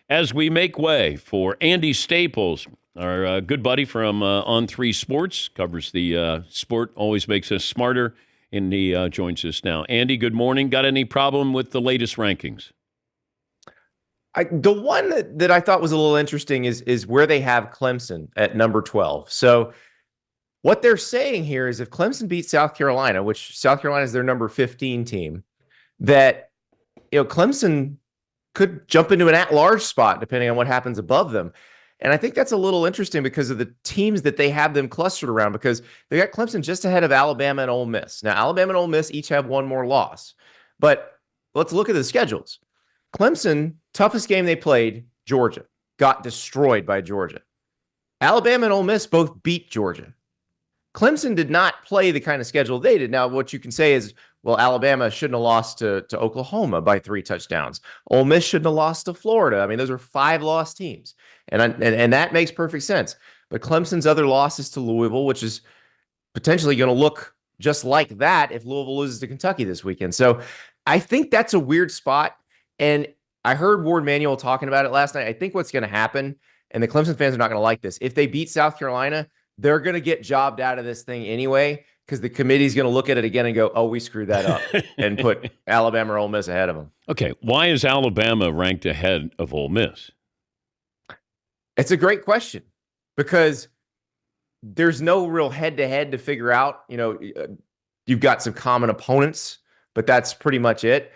As we make way for Andy Staples, our good buddy from On 3 Sports, covers the sport, always makes us smarter, and he joins us now. Andy, good morning. Got any problem with the latest rankings? The one that I thought was a little interesting is where they have Clemson at number 12. So what they're saying here is if Clemson beats South Carolina, which South Carolina is their number 15 team, that Clemson could jump into an at-large spot depending on what happens above them. And I think that's a little interesting because of the teams that they have them clustered around, because they got Clemson just ahead of Alabama and Ole Miss. Now, Alabama and Ole Miss each have one more loss. But let's look at the schedules. Clemson, toughest game they played, Georgia, got destroyed by Georgia. Alabama and Ole Miss both beat Georgia. Clemson did not play the kind of schedule they did. Now, what you can say is, well, Alabama shouldn't have lost to Oklahoma by 3 touchdowns. Ole Miss shouldn't have lost to Florida. I mean, those are 5 lost teams, and that makes perfect sense. But Clemson's other losses to Louisville, which is potentially going to look just like that if Louisville loses to Kentucky this weekend. So I think that's a weird spot. And I heard Ward Manuel talking about it last night. I think what's going to happen, and the Clemson fans are not going to like this, if they beat South Carolina, they're going to get jobbed out of this thing anyway, because the committee's going to look at it again and go, oh, we screwed that up, and put Alabama or Ole Miss ahead of them. Okay, why is Alabama ranked ahead of Ole Miss? It's a great question, because there's no real head-to-head to figure out. You've got some common opponents, but that's pretty much it.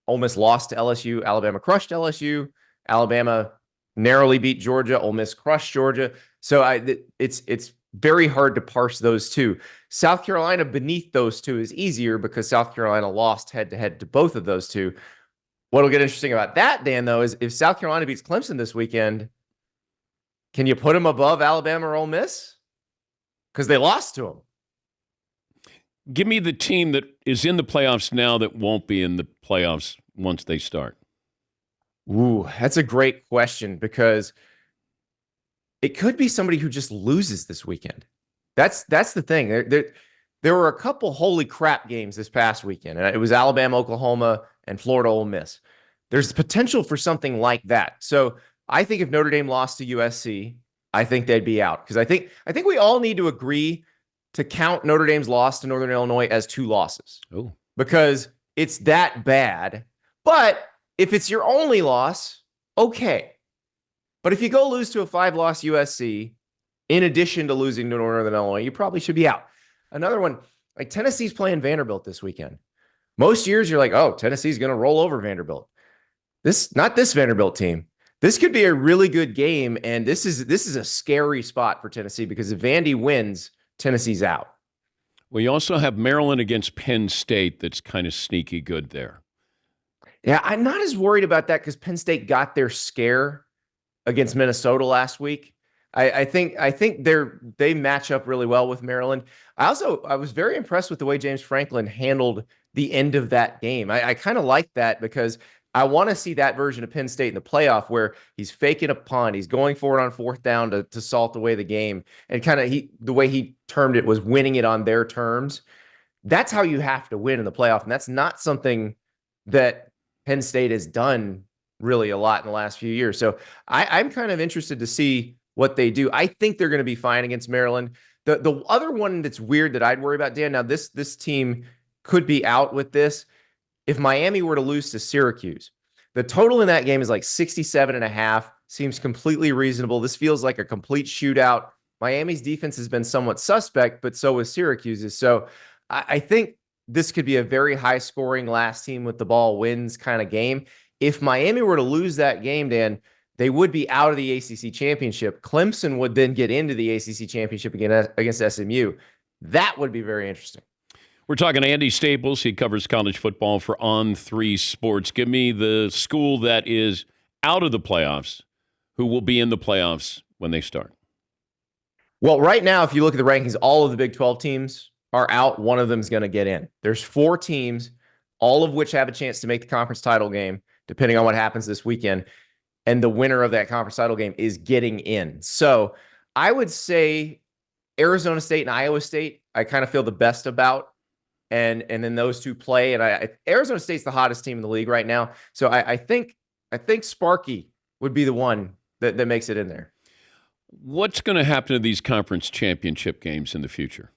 Ole Miss lost to LSU. Alabama crushed LSU. Alabama narrowly beat Georgia. Ole Miss crushed Georgia. So it's very hard to parse those two. South Carolina beneath those two is easier because South Carolina lost head-to-head to both of those two. What'll get interesting about that, Dan, though, is if South Carolina beats Clemson this weekend, can you put them above Alabama or Ole Miss? Because they lost to them. Give me the team that is in the playoffs now that won't be in the playoffs once they start. Ooh, that's a great question, because it could be somebody who just loses this weekend. That's the thing. There were a couple holy crap games this past weekend, and it was Alabama, Oklahoma, and Florida, Ole Miss. There's potential for something like that. So I think if Notre Dame lost to USC, I think they'd be out, because I think we all need to agree to count Notre Dame's loss to Northern Illinois as 2 losses. Oh, because it's that bad. But if it's your only loss, okay. But if you go lose to a 5-loss USC, in addition to losing to Northern Illinois, you probably should be out. Another one, like Tennessee's playing Vanderbilt this weekend. Most years you're like, oh, Tennessee's going to roll over Vanderbilt. Not this Vanderbilt team. This could be a really good game, and this is a scary spot for Tennessee, because if Vandy wins, Tennessee's out. Well, you also have Maryland against Penn State that's kind of sneaky good there. Yeah, I'm not as worried about that, because Penn State got their scare against Minnesota last week. I think they match up really well with Maryland. I was very impressed with the way James Franklin handled the end of that game. I kind of like that, because I want to see that version of Penn State in the playoff, where he's faking a punt, he's going for it on 4th down to salt away the game, and the way he termed it was winning it on their terms. That's how you have to win in the playoff, and that's not something that Penn State has done really a lot in the last few years. So I'm kind of interested to see what they do. I think they're going to be fine against Maryland. The other one that's weird that I'd worry about, Dan, now this team could be out with this. If Miami were to lose to Syracuse, the total in that game is like 67.5. Seems completely reasonable. This feels like a complete shootout. Miami's defense has been somewhat suspect, but so is Syracuse's. So I think this could be a very high-scoring last team with the ball wins kind of game. If Miami were to lose that game, Dan, they would be out of the ACC championship. Clemson would then get into the ACC championship again against SMU. That would be very interesting. We're talking to Andy Staples. He covers college football for On 3 Sports. Give me the school that is out of the playoffs, who will be in the playoffs when they start. Well, right now, if you look at the rankings, all of the Big 12 teams are out. One of them is going to get in. There's 4 teams, all of which have a chance to make the conference title game, depending on what happens this weekend. And the winner of that conference title game is getting in. So I would say Arizona State and Iowa State, I kind of feel the best about. And then those two play. And Arizona State's the hottest team in the league right now. So I think Sparky would be the one that makes it in there. What's going to happen to these conference championship games in the future?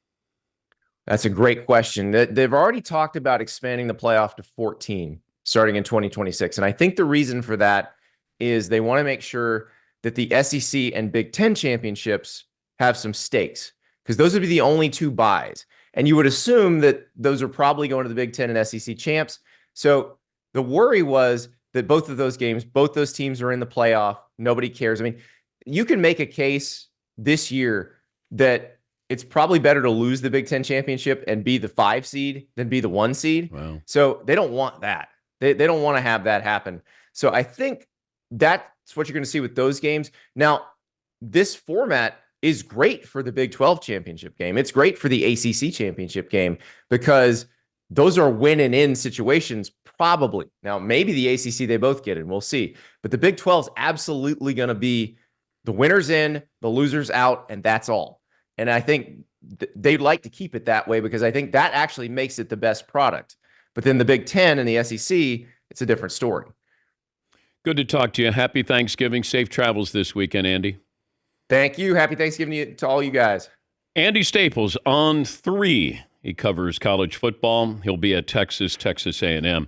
That's a great question. They've already talked about expanding the playoff to 14 starting in 2026. And I think the reason for that is they want to make sure that the SEC and Big Ten championships have some stakes, because those would be the only two buys. And you would assume that those are probably going to the Big Ten and SEC champs. So the worry was that both of those games, both those teams are in the playoff. Nobody cares. I mean, you can make a case this year that it's probably better to lose the Big Ten championship and be the 5 seed than be the 1 seed. Wow. So they don't want that. They don't want to have that happen. So I think that's what you're going to see with those games. Now, this format is great for the Big 12 championship game. It's great for the ACC championship game because those are win and in situations, probably. Now, maybe the ACC, they both get in. We'll see. But the Big 12 is absolutely going to be the winners in, the losers out, and that's all. And I think they'd like to keep it that way because I think that actually makes it the best product. But then the Big Ten and the SEC, it's a different story. Good to talk to you. Happy Thanksgiving. Safe travels this weekend, Andy. Thank you. Happy Thanksgiving to all you guys. Andy Staples on 3. He covers college football. He'll be at Texas A&M.